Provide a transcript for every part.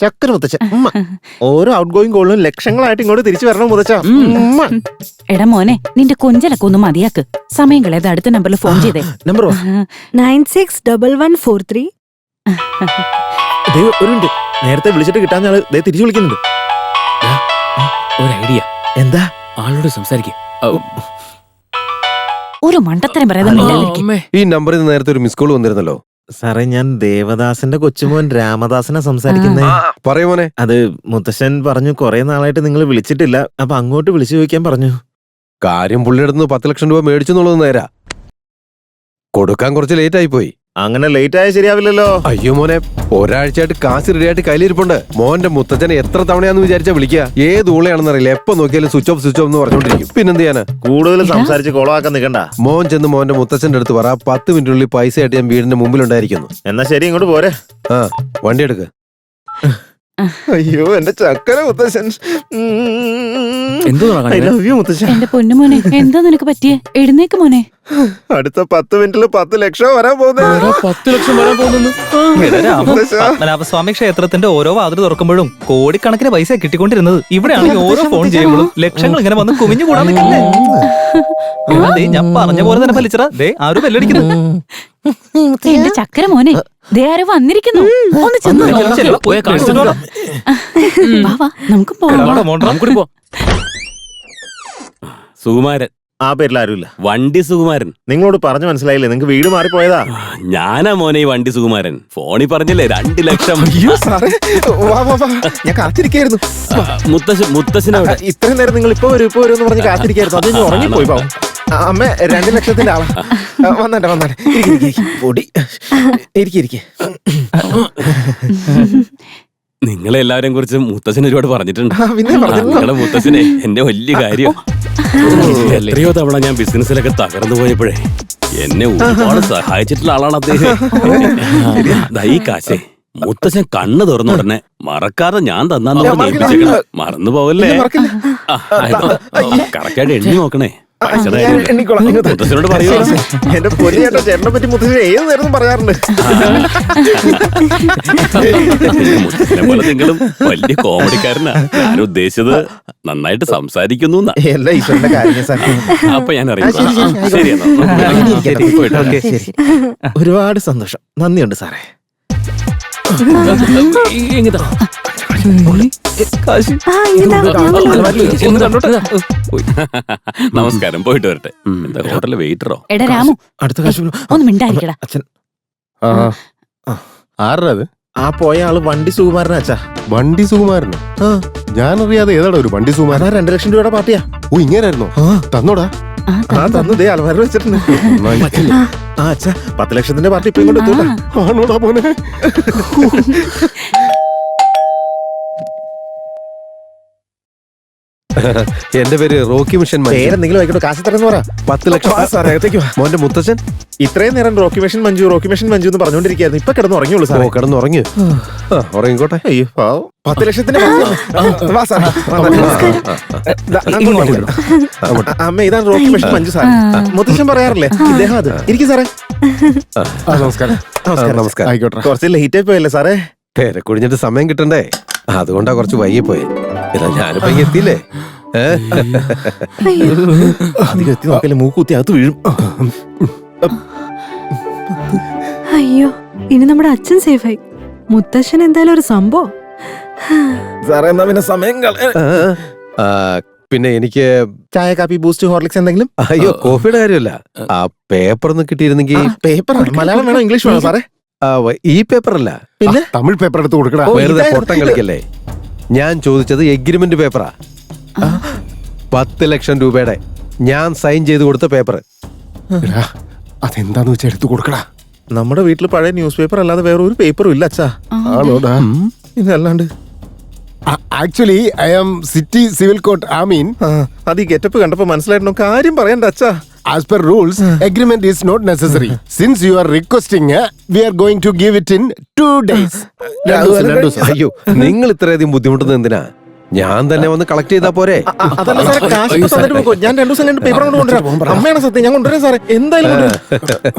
ചക്കര മുത്തച്ഛൻ ഓരോ ഔട്ട് ഗോയിങ് കോളിനും ലക്ഷങ്ങളായിട്ട് ഇങ്ങോട്ട് തിരിച്ചു വരണം മുത്തച്ഛ. എടാ മോനെ, നിന്റെ കൊഞ്ചലൊക്കെ ഒന്ന് മതിയാക്ക്. സമയം കളയാതെ അടുത്ത നമ്പറിൽ ഫോൺ ചെയ്തേ. നമ്പർ 961143. ഒരു മിനിറ്റ്, നേരത്തെ വിളിച്ചിട്ട് കിട്ടാൻ ആള് തിരിച്ചു വിളിക്കുന്നുണ്ട്. ഒരു ഐഡിയ. എന്താ? ആളോട് സംസാരിക്കും. ഒരു മണ്ടത്തരം പറയാതെ ഈ നമ്പറിൽ നിന്ന് നേരത്തെ ഒരു മിസ് കോൾ വന്നിരുന്നല്ലോ. സാറേ, ഞാൻ ദേവദാസന്റെ കൊച്ചുമോൻ രാമദാസനെ സംസാരിക്കുന്നേ. പറയൂ മോനെ. അത് മുത്തശ്ശൻ പറഞ്ഞു കുറെ നാളായിട്ട് നിങ്ങൾ വിളിച്ചിട്ടില്ല, അപ്പൊ അങ്ങോട്ട് വിളിച്ചു ചോദിക്കാൻ പറഞ്ഞു. കാര്യം പുള്ളിയുടെ 10 ലക്ഷം രൂപ മേടിച്ചെന്നുള്ളത് നേരാ. കൊടുക്കാൻ കുറച്ച് ലേറ്റ് ആയി പോയി. അങ്ങനെ ലേറ്റ് ആയ ശരിയാവില്ലല്ലോ. അയ്യോ മോനെ, ഒരാഴ്ചയായിട്ട് കാശ് റെഡിയായിട്ട് കയ്യിലിരിപ്പുണ്ട്. മോന്റെ മുത്തച്ഛനെ എത്ര തവണയാന്ന് വിചാരിച്ചാ വിളിക്കുക. ഏത് ഊളയാണെന്നറിയില്ല, എപ്പൊ നോക്കിയാലും സ്വിച്ച് ഓഫ് എന്ന് പറഞ്ഞോണ്ടിരിക്കും. പിന്നെന്ത് ചെയ്യാനാ? കൂടുതൽ സംസാരിച്ച് കോളാക്കാൻ നിൽക്കണ്ട. മോൻ ചെന്ന് മോന്റെ മുത്തച്ഛന്റെ അടുത്ത് പറ, 10 മിനിറ്റിനുള്ളിൽ പൈസ ആയിട്ട് ഞാൻ വീടിന്റെ മുമ്പിലുണ്ടായിരിക്കുന്നു. എന്നാ ശരി, ഇങ്ങോട്ട് പോരെ. ആ, വണ്ടി എടുക്ക്. അയ്യോ, എന്റെ ചക്കര മുത്തശ്ശൻ. I love you, മുത്തശ്ശൻ. എന്റെ പൊന്നുമോനെ, എന്താ നിനക്ക് പറ്റിയേ? എഴുന്നേക്ക് മോനെ. അടുത്ത 10 മിനിറ്റിൽ 10 ലക്ഷം വരാൻ പോകുന്നേ. 10 ലക്ഷം വരാൻ പോകുന്നു. പത്മനാഭസ്വാമി ക്ഷേത്രത്തിന്റെ ഓരോ വാതിൽ തുറക്കുമ്പോഴും കോടിക്കണക്കിന് പൈസ കിട്ടിക്കൊണ്ടിരുന്നത്. ഇവിടെയാണെങ്കിൽ ഓരോ ഫോൺ ചെയ്യുമ്പോഴും ലക്ഷങ്ങൾ ഇങ്ങനെ വന്ന് കുമിഞ്ഞു കൂടാൻ നിൽക്കല്ലേ. ഞാൻ പറഞ്ഞ പോലെ തന്നെ ഫലിച്ചറ. ദേ ആരും ബെല്ലടിക്കുന്നത്. എന്റെ ചക്കര മോനെ, ദേ ആരോ വന്നിരിക്കുന്നു. ഒന്ന് ചെന്ന് പോയ കാണിച്ചിട്ട് വാ വാ, നമുക്ക് പോവാം. സുകുമാരൻ. ആ പേരിൽ ആരുമില്ല. വണ്ടി സുകുമാരൻ. നിങ്ങളോട് പറഞ്ഞു മനസ്സിലായില്ലേ? നിങ്ങൾക്ക് വീട് മാറിപ്പോയതാ. ഞാനാ മോനെ ഈ വണ്ടി സുകുമാരൻ. ഫോണിൽ പറഞ്ഞില്ലേ 2 ലക്ഷം. ഞാൻ കാത്തിരിക്കായിരുന്നു. മുത്തശ്ശനവിടെ. ഇത്രയും നേരം നിങ്ങൾ ഇപ്പൊ വരും എന്ന് പറഞ്ഞ് കാത്തിരിക്കായിരുന്നു. അത് ഉറങ്ങിപ്പോയി പാവം. അമ്മ 2 ലക്ഷത്തിന്റെ ആളാ. വന്നാട്ടെ പൊടി. ഇരിക്കെ. നിങ്ങളെല്ലാവരെയും കുറിച്ച് മുത്തശ്ശൻ ഒരുപാട് പറഞ്ഞിട്ടുണ്ട്. പിന്നെ നിങ്ങളുടെ മുത്തശ്ശനെ എന്റെ വലിയ കാര്യം. എത്രയോ തവണ ഞാൻ ബിസിനസ്സിലൊക്കെ തകർന്നു പോയപ്പോഴേ എന്നെ ഒരുപാട് സഹായിച്ചിട്ടുള്ള ആളാണ് അദ്ദേഹം. ഈ കാശേ മുത്തശ്ശൻ കണ്ണ് തുറന്ന ഉടനെ മറക്കാതെ ഞാൻ തന്നാന്ന് ഏൽപ്പിച്ചേക്കണം. മറന്നു പോവല്ലേ. കറക്റ്റായിട്ട് എണ്ണി നോക്കണേ. മുത്തശ്ശനോട് പറയൂ. എന്റെ പൊന്നിയേട്ട ചേട്ടനെ പറ്റി മുത്തശ്ശൻ ഏത് നേരം പറയാറുണ്ട്. മുത്തശ്ശനെ പോലെ നിങ്ങളും വലിയ കോമഡിക്കാരനാ. ഞാൻ ഉദ്ദേശിച്ചത് നന്നായിട്ട് സംസാരിക്കുന്നു. എല്ലാ ഈശ്വരന്റെ കാര്യം. അപ്പൊ ഞാൻ അറിയാം. ഒരുപാട് സന്തോഷം. നന്ദിയുണ്ട് സാറേ. നമസ്കാരം. പോയിട്ട് വരട്ടെ. എന്താ ഹോട്ടലിലെ വെയിറ്ററോ? എടാ രാമു, അടുത്ത കാശ് ഒന്ന് മിണ്ടായിരിക്കടാ. അച്ഛൻ. ആരുടെ അത്? ആ പോയ ആള് വണ്ടി സുകുമാരനാ അച്ഛാ. വണ്ടി സുകുമാരനോ? ഞാനറിയാതെ ഏതാടാ ഒരു വണ്ടി സുകുമാരൻ? 2 ലക്ഷം രൂപയുടെ പാർട്ടിയാ. ഓ, ഇങ്ങനായിരുന്നോ? തന്നോടാ? തന്നതേ അലമാര വെച്ചിട്ടുണ്ട്. ആ അച്ഛാ, 10 ലക്ഷത്തിന്റെ പാർട്ടി ഇപ്പൊ ഇങ്ങോട്ട് എത്തൂല. ആണോടാ പോനെ? എന്റെ പേര് റോക്കി മിഷൻ. പേരെന്തെങ്കിലും ആയിക്കോട്ടെ, കാശ് തരുന്ന പറ. 10 ലക്ഷം. മോന്റെ മുത്തച്ഛൻ ഇത്രയും നേരം റോക്കി മിഷൻ മഞ്ജു എന്ന് പറഞ്ഞോണ്ടിരിക്കുന്നു. ഇപ്പൊ കിടന്ന് ഉറങ്ങിയുള്ളൂ സാറേ. കിടന്നുറങ്ങി. ഉറങ്ങിക്കോട്ടെ. അയ്യോ, 10 ലക്ഷത്തിന് അമ്മ, ഇതാണ് റോക്കി മിഷൻ മഞ്ജു സാർ. മുത്തശ്ശൻ പറയാറില്ലേ ഇദ്ദേഹം. അത് ഇരിക്കും സാറേ. നമസ്കാരം. നമസ്കാരം. ആയിക്കോട്ടെ. കുറച്ച് ലേറ്റ് ആയി പോയല്ലേ സാറേ? പേരെ കുഴിഞ്ഞിട്ട് സമയം കിട്ടണ്ടേ, അതുകൊണ്ടാ കുറച്ച് വൈകി പോയെ. ഞാനിപ്പോ എത്തിയില്ലേ. അധികം എത്തി നോക്കല്ലേ, മൂക്കുത്തി അകത്ത് വീഴും. അയ്യോ, ഇനി നമ്മുടെ അച്ഛൻ സേഫായി. മുത്തശ്ശൻ എന്തായാലും ഒരു സംഭവം. സാറേ, എന്നാ പിന്നെ സമയം പിന്നെ എനിക്ക് ചായ, കാപ്പി, ബൂസ്റ്റ്, ഹോർലിക്സ് എന്തെങ്കിലും? അയ്യോ, കോഫിയുടെ കാര്യമല്ല. ആ പേപ്പർ ഒന്ന് കിട്ടിയിരുന്നെങ്കിൽ. പേപ്പർ മലയാളം വേണോ ഇംഗ്ലീഷ് വേണോ സാറേ? ഈ പേപ്പറല്ല, പിന്നെ തമിഴ് പേപ്പർ എടുത്ത് കൊടുക്കണ. വെറുതെ പൊട്ടം കളിക്കല്ലേ. ഞാൻ ചോദിച്ചത് എഗ്രിമെന്റ് പേപ്പറാ. 10 ലക്ഷം രൂപയുടെ ഞാൻ സൈൻ ചെയ്ത് കൊടുത്ത പേപ്പർ. അതെന്താന്ന് വെച്ചാൽ എടുത്തു കൊടുക്കടാ. നമ്മുടെ വീട്ടിൽ പഴയ ന്യൂസ് പേപ്പർ അല്ലാതെ വേറെ ഒരു പേപ്പറും ഇല്ല അച്ഛാ. ആണോടാ? ഇതല്ലാണ്ട് actually I am city civil court. I mean, അത് ഈ ഗെറ്റപ്പ് കണ്ടപ്പോ മനസ്സിലായിരുന്നു. കാര്യം പറയണ്ട അച്ഛാ. as per rules, agreement is not necessary. Since you are requesting, we are going to give it in 2 days. അയ്യോ, നിങ്ങൾ ഇത്രയധികം ബുദ്ധിമുട്ടുന്നത് എന്തിനാ? ഞാൻ തന്നെ വന്ന് കളക്ട് ചെയ്താ പോരെ? അതല്ല സാറേ, കാശ് തന്നിട്ട് പോകോ. ഞാൻ 2 ദിവസം കഴിഞ്ഞിട്ട് പേപ്പർ കൊണ്ട് കൊണ്ടുവരാം. അമ്മയാണ് സത്യം, ഞാൻ കൊണ്ടുവരാം സാറേ. എന്തായാലും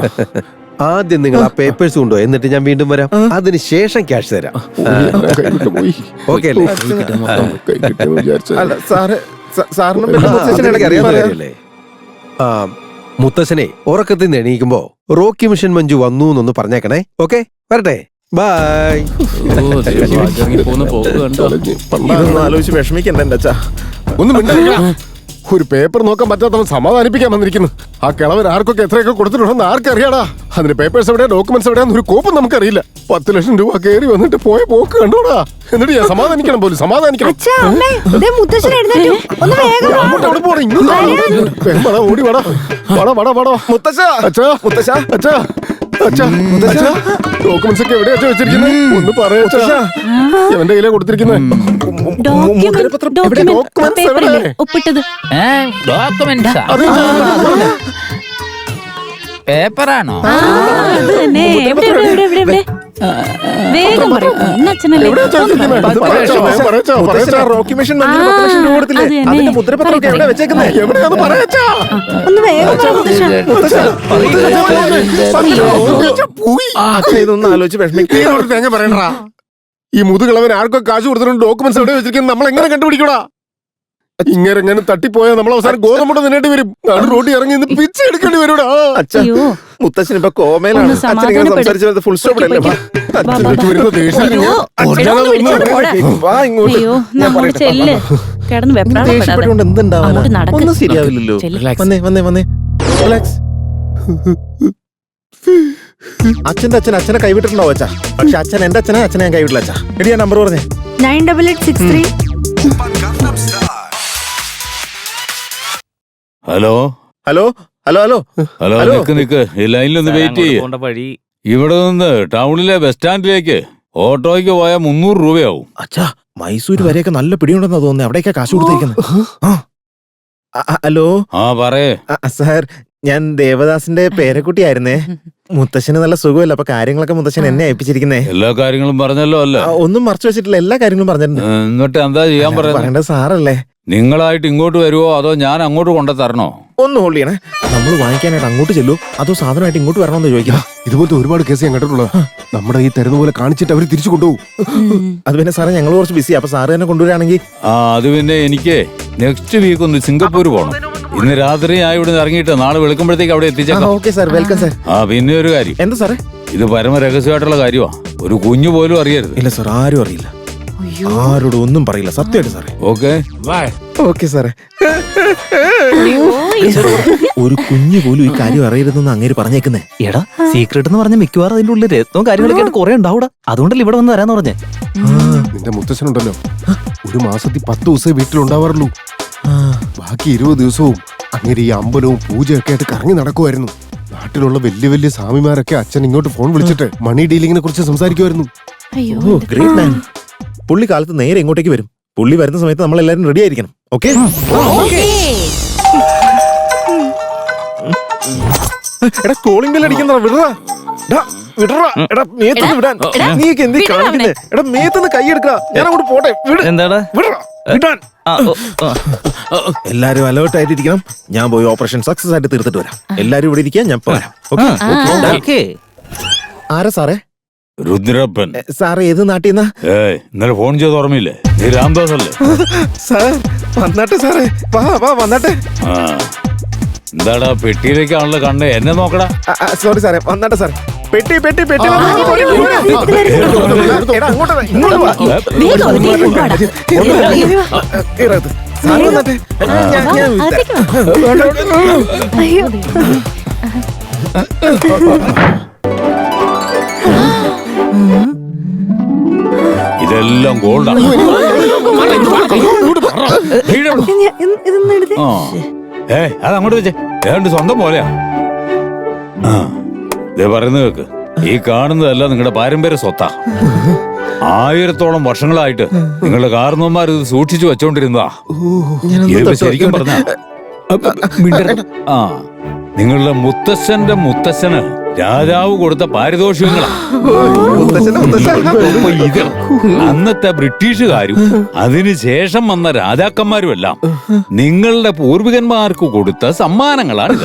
ആദ്യം നിങ്ങൾ ആ പേപ്പേഴ്സ് കൊണ്ടുപോയി, എന്നിട്ട് ഞാൻ വീണ്ടും വരാം. അതിനുശേഷം ക്യാഷ് തരാം. ഓക്കെ അല്ലേ? അല്ല സാറ് സാറിനും പിന്നെ ആ, മുത്തശ്ശനും അതെനിക്ക് ഇടയ്ക്ക് അറിയാവുന്ന പറയാം. കാര്യമല്ലേ? ആ, മുത്തശ്ശനെ ഉറക്കത്തിൽ നിന്ന് എണീക്കുമ്പോ റോക്കി മിഷൻ മഞ്ജു വന്നു എന്നൊന്ന് പറഞ്ഞേക്കണേ. ഓക്കെ, വരട്ടെ, ബൈ. ഇതൊന്നും ആലോചിച്ച് വിഷമിക്കണ്ട എന്റെ അച്ഛാ. ഒന്നും മിണ്ടാതിരിക്ക. ഒരു പേപ്പർ നോക്കാൻ പറ്റാത്തവൻ സമാധാനിപ്പിക്കാൻ വന്നിരിക്കുന്നു. ആ കിളവൻ ആർക്കൊക്കെ എത്രയൊക്കെ കൊടുത്തിട്ടുണ്ടെന്ന് ആർക്കറിയാടാ? അതിന് പേപ്പേഴ്സ് എവിടെയാ, ഡോക്യുമെന്റ്സ് എവിടെയാന്ന് ഒരു കോപ്പും നമുക്കറിയില്ല. 10 ലക്ഷം രൂപ കയറി വന്നിട്ട് പോയ പോക്ക് കണ്ടോടാ. എന്നിട്ട് ഞാൻ സമാധാനിക്കണം പോലും, സമാധാനിക്കണം. അങ്ങോട്ട് അവിടെ പോടാ, ഇങ്ങോട്ട് വാ. വേഗം വാടാ, ഓടി വാടാ. വാടാ വാടാ വാടാ. മുത്തശ്ശ അച്ഛാ, മുത്തശ്ശ അച്ഛാ, അച്ഛാ, അച്ഛാ, ഡോക്യുമെന്റ്സ് ഒക്കെ എവിടെയാ വെച്ചിരിക്കുന്നത്? ഒന്ന് പറയാ. എവന്റെ കയ്യിലാ കൊടുത്തിരിക്കുന്നത്. ഡോക്യുമെന്റ് പേപ്പറില്ലേ ഒപ്പിട്ടത്? അത് പേപ്പറാണോ? അത് തന്നെ. എവിടെ എവിടെ എവിടെ എവിടെ എവിടെ? വേഗം പറയൂ. ഇന്ന് അച്ഛനല്ലേ? എവിടെയാ വെച്ചിരിക്കുന്നത്? പറയച്ചാ. റോക്കി മിഷൻ മഞ്ജുന് 10 ലക്ഷം രൂപ കൊടുത്തില്ലേ? അത് തന്നെ. അതിന്റെ മുദ്രപത്രമൊക്കെ എവിടെ വെച്ചേക്കുന്നത്? എവിടെയാന്ന് പറയച്ചാ. ഒന്ന് വേഗം പറ മുത്തശ്ശ. അച്ഛൻ ഇതൊന്നും ആലോചിച്ച് വിഷമിക്കുക. തേങ്ങ പറയണ്ടാ. ഈ മുതുകിളവൻ ആർക്കോ കാശ് കൊടുത്തിട്ടുണ്ട്, ഡോക്യുമെന്റ്സ് എവിടെ വെച്ചിരിക്കുന്നത് നമ്മൾ എങ്ങനെ കണ്ടുപിടിക്കടാ? ഇങ്ങനെ തട്ടിപ്പോയാൽ നമ്മൾ അവസാനം ഗോതമ്പുണ്ട് നിന്നേണ്ടി വരും. നാട് റോഡിൽ ഇറങ്ങി ഇന്ന് പിച്ച എടുക്കേണ്ടി വരൂടാ. അച്ഛൻ അയ്യോ. മുത്തശ്ശൻ ഇപ്പൊ കോമയിലാണ്. ഒന്ന് അച്ഛൻ ഇങ്ങനെ സമാധാനപ്പെടു. സംസാരിച്ചു ഫുൾ സ്റ്റോപ്പ് അല്ലേ? വാ, വാ, വാ. വരുന്ന ദേഷ്യം അയ്യോ. എടാ, ഒന്ന് വിളിച്ചോണ്ട് പോടാ. വാ ഇങ്ങോട്ട്. അയ്യോ, ഞാൻ അങ്ങോട്ട് പറയട്ടെ. ചെല്ല്. കിടന്ന് വെപ്രാളപ്പെടാതെ. ദേഷ്യപ്പെട്ടുകൊണ്ട് എന്തുണ്ടാവാനാ? അങ്ങോട്ട് നടക്ക്. ഒന്നും ശരിയാവില്ലല്ലോ. ചെല്ല്. വന്നേ റിലാക്സ്. അച്ഛനെ കൈവിട്ടിട്ടുണ്ടാവും അച്ഛാ. പക്ഷെ അച്ഛൻ എന്റെ അച്ഛനെ ഞാൻ കൈവിട്ടില്ല അച്ഛാ. എടി ആ നമ്പർ പറഞ്ഞേ. 9886 hello hello hello hello hello, hello. നിക്ക് ഈ ലൈനിലൊന്ന് വെയിറ്റ് ചെയ്യേ. പോണ്ട വഴി ഇവിടെ നിന്ന് ടൗണിലെ ബസ് സ്റ്റാൻഡിലേക്ക് ഓട്ടോയ്ക്ക് പോയാൽ 300 രൂപയാവും. അച്ഛാ മൈസൂർ വരെയൊക്കെ നല്ല പിടിയുണ്ടെന്നാ തോന്നുന്നത്. അവിടേക്കാ കാശ് കൊടുത്തിരിക്കുന്നത്. ഹലോ ആ പറയേ. സാർ, ഞാൻ ദേവദാസിന്റെ പേരക്കുട്ടിയായിരുന്നേ. മുത്തശ്ശന് നല്ല സുഖമല്ല, അപ്പൊ കാര്യങ്ങളൊക്കെ മുത്തശ്ശൻ എന്നെ ഏൽപ്പിച്ചിരിക്കുന്നേ. എല്ലാ കാര്യങ്ങളും പറഞ്ഞല്ലോ അല്ലേ? ഒന്നും മറച്ചു വെച്ചിട്ടില്ല, എല്ലാ കാര്യങ്ങളും പറഞ്ഞിട്ടുണ്ട്. എന്നിട്ട് എന്താ ചെയ്യാൻ പറയുന്നത്? പറയേണ്ടത് സാറല്ലേ. നിങ്ങളായിട്ട് ഇങ്ങോട്ട് വരുവോ അതോ ഞാൻ അങ്ങോട്ട് കൊണ്ടു തരണോ? ഒന്ന് ഹോൾഡ് ചെയ്യണേ. നമ്മൾ വാങ്ങിക്കാനായിട്ട് അങ്ങോട്ട് ചെല്ലൂ അതോ സാധനമായിട്ട് ഇങ്ങോട്ട് വരണമെന്ന് ചോദിക്കണം. ഇതുപോലത്തെ ഒരുപാട് കേസ് ഞാൻ കണ്ടിട്ടുള്ളത്. നമ്മുടെ ഈ തരുന്ന പോലെ കാണിച്ചിട്ട് അവര് തിരിച്ചു കൊണ്ടുപോകും. അത് പിന്നെ സാറേ ഞങ്ങൾ കുറച്ച് ബിസി, അപ്പൊ സാറ് തന്നെ കൊണ്ടുവരാണെങ്കിൽ. ആ അത് പിന്നെ എനിക്ക് നെക്സ്റ്റ് വീക്ക് ഒന്ന് സിംഗപ്പൂർ പോകണം. ഇന്ന് രാത്രി ഞാൻ ഇവിടെ നിന്ന് ഇറങ്ങിയിട്ട് നാളെ വെളുക്കുമ്പോഴത്തേക്ക് അവിടെ എത്തിച്ചേക്കാം. Okay sir, welcome sir. ആ പിന്നെ ഒരു കാര്യം, എന്താ സാറേ? ഇത് പരമ രഹസ്യമായിട്ടുള്ള കാര്യമാ. ഒരു കുഞ്ഞു പോലും അറിയരുത്. ഇല്ല സാർ, ആരും അറിയില്ല, ആരോടും ഒന്നും പറയില്ല, സത്യമായിട്ട് സാറേ. ഓക്കെ ഓക്കെ സാറേ. ഒരു കുഞ്ഞു പോലും ഈ കാര്യം അറിയരുതെന്ന് അങ്ങേര് പറഞ്ഞേക്കുന്നേ. എടാ സീക്രട്ട് എന്ന് പറഞ്ഞ മിക്കവാറും അതിന്റെ ഉള്ളിൽ രത്നവും കാര്യങ്ങളൊക്കെ ആയിട്ട് കുറെ ഉണ്ടാവൂടാ. അതുകൊണ്ടല്ലേ ഇവിടെ വന്ന് തരാന്ന് പറഞ്ഞേ. നിന്റെ മുത്തശ്ശനുണ്ടല്ലോ, ഒരു മാസത്തിൽ 10 ദിവസമേ വീട്ടിലുണ്ടാവാറുള്ളൂ. ബാക്കി 20 ദിവസവും അങ്ങനെ ഈ അമ്പലവും പൂജയൊക്കെ ആയിട്ട് കറങ്ങി നടക്കുമായിരുന്നു. നാട്ടിലുള്ള വലിയ വലിയ സ്വാമിമാരൊക്കെ അച്ഛൻ ഇങ്ങോട്ട് ഫോൺ വിളിച്ചിട്ട് മണി ഡീലിങ്ങിനെ കുറിച്ച് സംസാരിക്കുമായിരുന്നു. ഓ ഗ്രേറ്റ് മാൻ. പുള്ളി കാലത്ത് നേരെ ഇങ്ങോട്ടേക്ക് വരും. പുള്ളി വരുന്ന സമയത്ത് നമ്മൾ എല്ലാവരും റെഡി ആയിരിക്കണം. ഓക്കെ? എടാ കോളിംഗ് ബെൽ അടിക്കുന്ന വിടറാ. എടാ മേത്തുനിന്ന് വിടാൻ. നീക്ക് എന്തി കാണിക്കുന്നേ? എടാ മേത്തുനിന്ന് കൈ എടുക്കുക. ഞാൻ അങ്ങോട്ട് പോട്ടെ. എന്താടാ? വിടാൻ. എല്ലാരും അലേർട്ട് ആയിട്ടിരിക്കണം. ഞാൻ പോയി ഓപ്പറേഷൻ സക്സസ് ആയിട്ട് തീർത്തിട്ട് വരാം. എല്ലാരും ഇവിടെ ഇരിക്കുക, ഞാൻ പോരാം. ഓക്കേ. ആരാ സാറേ? രുദ്രപ്പൻ. സാറേ ഏത് നാട്ടിൽ നിന്നാ? ഇന്നലെ ഫോൺ ചെയ്ത് ഓർമ്മയില്ലേ? നീ രാംദാസ് അല്ലേ? സാർ വന്നാട്ടെ സാറേ, വാ വന്നാട്ടെ. ആ എന്താടാ പെട്ടിയിലേക്കാണല്ലോ കണ്ണ്, എന്നെ നോക്കടാ. സോറി സാറേ, വന്നാട്ടെ സാറേ. പെട്ടി എടാ, അങ്ങോട്ട് വാ, ഇങ്ങോട്ട് വാ. ഇറങ്ങ്. സാറ് വന്നാട്ടെ. ഞാൻ അയ്യോ ഇതെല്ലാം ഗോൾഡാണ്. ഇതൊന്നും എടുത്ത് ആ അത് അങ്ങോട്ട് വെച്ചേ. ഏതാണ്ട് സ്വന്തം പോലെയാ. ആ ഇതേ പറയുന്നത് കേക്ക്. ഈ കാണുന്നതല്ല നിങ്ങളുടെ പാരമ്പര്യ സ്വത്താ. 1000-ഓളം വർഷങ്ങളായിട്ട് നിങ്ങളുടെ കാരണവന്മാർ ഇത് സൂക്ഷിച്ചു വെച്ചോണ്ടിരുന്നതാ. ഇതിപ്പോ ശരിക്കും പറഞ്ഞ ആ നിങ്ങളുടെ മുത്തശ്ശന്റെ മുത്തശ്ശന് രാജാവ് കൊടുത്ത പാരിതോഷികങ്ങളാ. അപ്പൊ ഇത് അന്നത്തെ ബ്രിട്ടീഷുകാരും അതിനുശേഷം വന്ന രാജാക്കന്മാരും എല്ലാം നിങ്ങളുടെ പൂർവികന്മാർക്ക് കൊടുത്ത സമ്മാനങ്ങളാണ്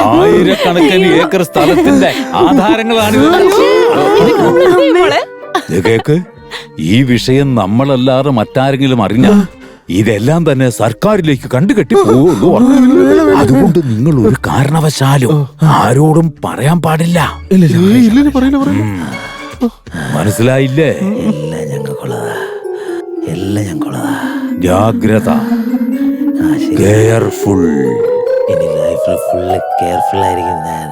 ആയിരക്കണക്കിന് ഏക്കർ സ്ഥലത്തിന്റെ ആധാരങ്ങളാണിത്. കേക്ക്, ഈ വിഷയം നമ്മളല്ലാതെ മറ്റാരെങ്കിലും അറിഞ്ഞ ഇതെല്ലാം തന്നെ സർക്കാരിലേക്ക് കണ്ടുകെട്ടി പോവുള്ളൂ. അതുകൊണ്ട് നിങ്ങൾ ഒരു കാരണവശാലും ആരോടും പറയാൻ പാടില്ല. മനസ്സിലായില്ലേ? ജാഗ്രത, കെയർഫുൾ. ഇനി ലൈഫിൽ ഫുള്ള് കെയർഫുൾ ആയിരിക്കും ഞാൻ.